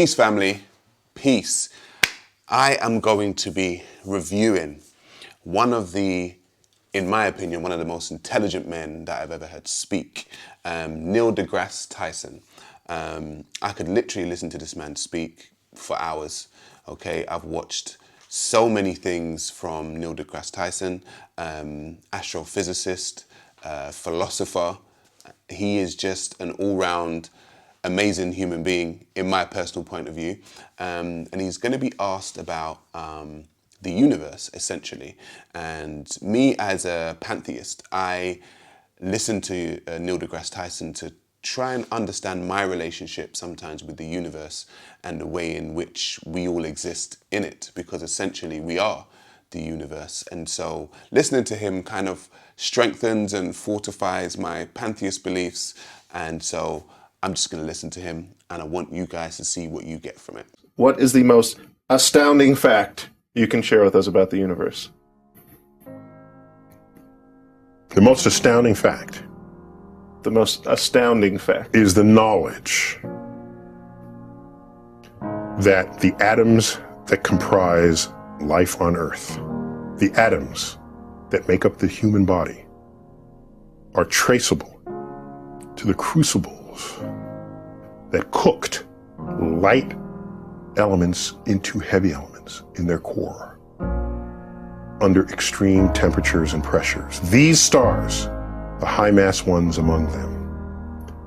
Peace, family. Peace. I am going to be reviewing one of the, in my opinion, one of the most intelligent men that I've ever heard speak, Neil deGrasse Tyson. I could literally listen to this man speak for hours. Okay, I've watched so many things from Neil deGrasse Tyson, astrophysicist, philosopher. He is just an all-round amazing human being, in my personal point of view. And he's going to be asked about the universe, essentially. And me, as a pantheist, I listen to Neil deGrasse Tyson to try and understand my relationship sometimes with the universe and the way in which we all exist in it, because essentially we are the universe. And so listening to him kind of strengthens and fortifies my pantheist beliefs. And so I'm just going to listen to him, and I want you guys to see what you get from it. What is the most astounding fact you can share with us about the universe? The most astounding fact. The most astounding fact is the knowledge that the atoms that comprise life on Earth, the atoms that make up the human body, are traceable to the crucibles that cooked light elements into heavy elements in their core under extreme temperatures and pressures. These stars, the high-mass ones among them,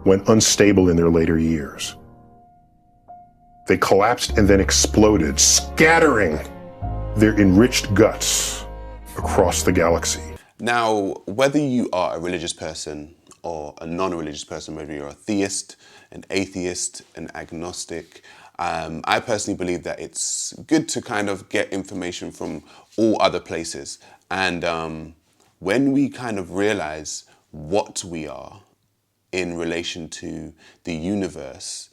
when unstable in their later years, they collapsed and then exploded, scattering their enriched guts across the galaxy. Now, whether you are a religious person or a non-religious person, whether you're a theist, an atheist, an agnostic, I personally believe that it's good to kind of get information from all other places. And when we kind of realize what we are in relation to the universe,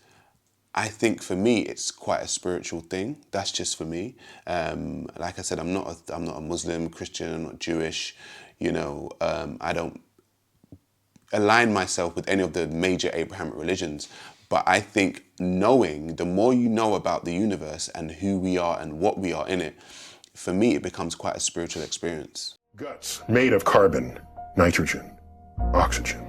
I think for me it's quite a spiritual thing. That's just for me. Like I said, I'm not a Muslim, Christian, I'm not Jewish. You know, I don't align myself with any of the major Abrahamic religions. But I think knowing, the more you know about the universe and who we are and what we are in it, for me it becomes quite a spiritual experience. Guts made of carbon, nitrogen, oxygen,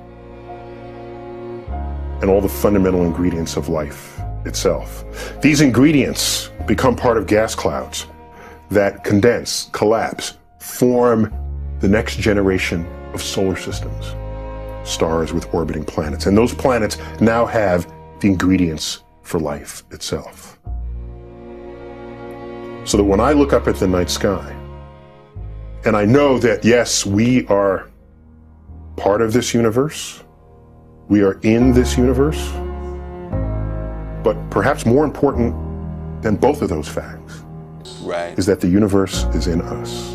and all the fundamental ingredients of life itself. These ingredients become part of gas clouds that condense, collapse, form the next generation of solar systems, stars with orbiting planets. And those planets now have the ingredients for life itself. So that when I look up at the night sky, and I know that, yes, we are part of this universe, we are in this universe, but perhaps more important than both of those facts is that the universe is in us.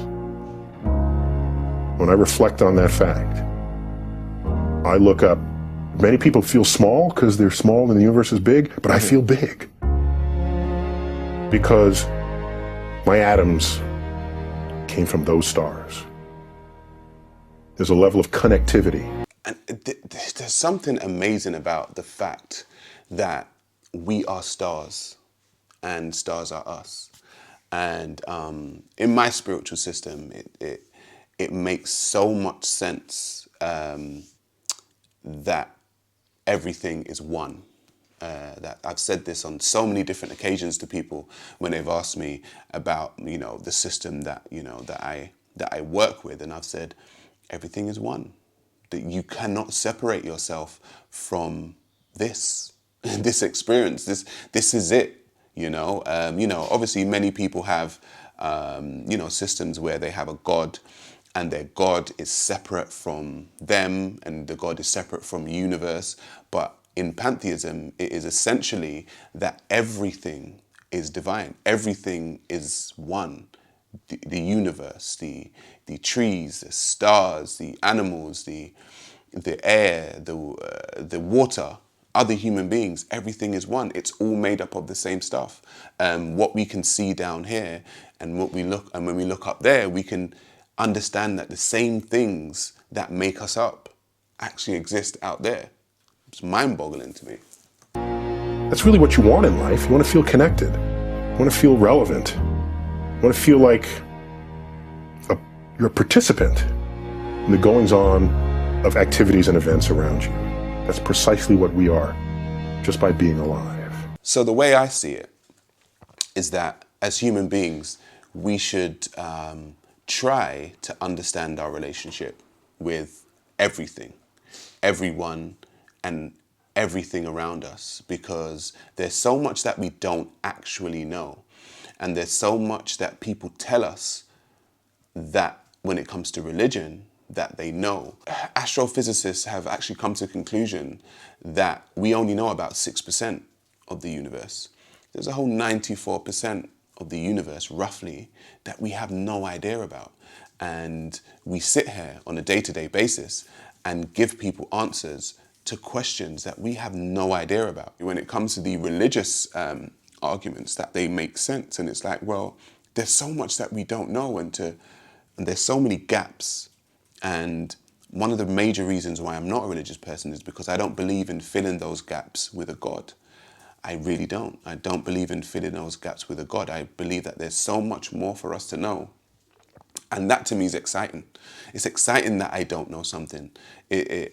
When I reflect on that fact, I look up. Many people feel small because they're small and the universe is big, but I feel big because my atoms came from those stars. There's a level of connectivity. And there's something amazing about the fact that we are stars and stars are us. And in my spiritual system, it makes so much sense that everything is one. That I've said this on so many different occasions to people when they've asked me about, you know, the system that, you know, that I work with, and I've said everything is one. That you cannot separate yourself from this experience. This is it. You know, obviously many people have systems where they have a God, and their God is separate from them, and the God is separate from the universe. But in pantheism, it is essentially that everything is divine. Everything is one. The universe, the trees, the stars, the animals, the air, the water, other human beings, everything is one. It's all made up of the same stuff. What we can see down here and when we look up there, we can understand that the same things that make us up actually exist out there. It's mind-boggling to me. That's really what you want in life. You want to feel connected. You want to feel relevant. You want to feel like you're a participant in the goings-on of activities and events around you. That's precisely what we are, just by being alive. So the way I see it is that as human beings, we should try to understand our relationship with everything, everyone, and everything around us, because there's so much that we don't actually know. And there's so much that people tell us that when it comes to religion, that they know. Astrophysicists have actually come to the conclusion that we only know about 6% of the universe. There's a whole 94% of the universe, roughly, that we have no idea about. And we sit here on a day-to-day basis and give people answers to questions that we have no idea about. When it comes to the religious arguments, that they make sense. And it's like, well, there's so much that we don't know, and there's so many gaps. And one of the major reasons why I'm not a religious person is because I don't believe in filling those gaps with a God. I really don't. I don't believe in filling those gaps with a God. I believe that there's so much more for us to know. And that to me is exciting. It's exciting that I don't know something.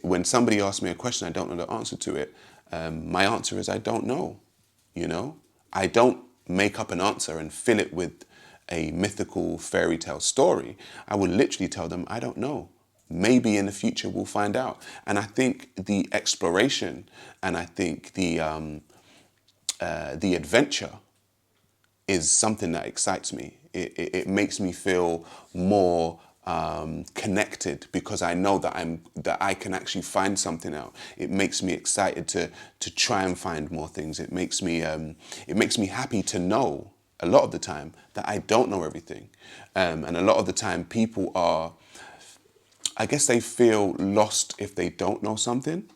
When somebody asks me a question, I don't know the answer to it. My answer is I don't know, you know? I don't make up an answer and fill it with a mythical fairy tale story. I will literally tell them, I don't know. Maybe in the future we'll find out. And I think the exploration and I think the adventure is something that excites me. It makes me feel more connected, because I know that I can actually find something out. It makes me excited to try and find more things. It makes me happy to know a lot of the time that I don't know everything, and a lot of the time people are, I guess they feel lost if they don't know something,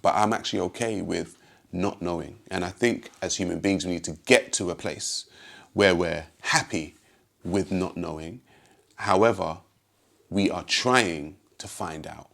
but I'm actually okay with not knowing. And I think as human beings, we need to get to a place where we're happy with not knowing. However, we are trying to find out.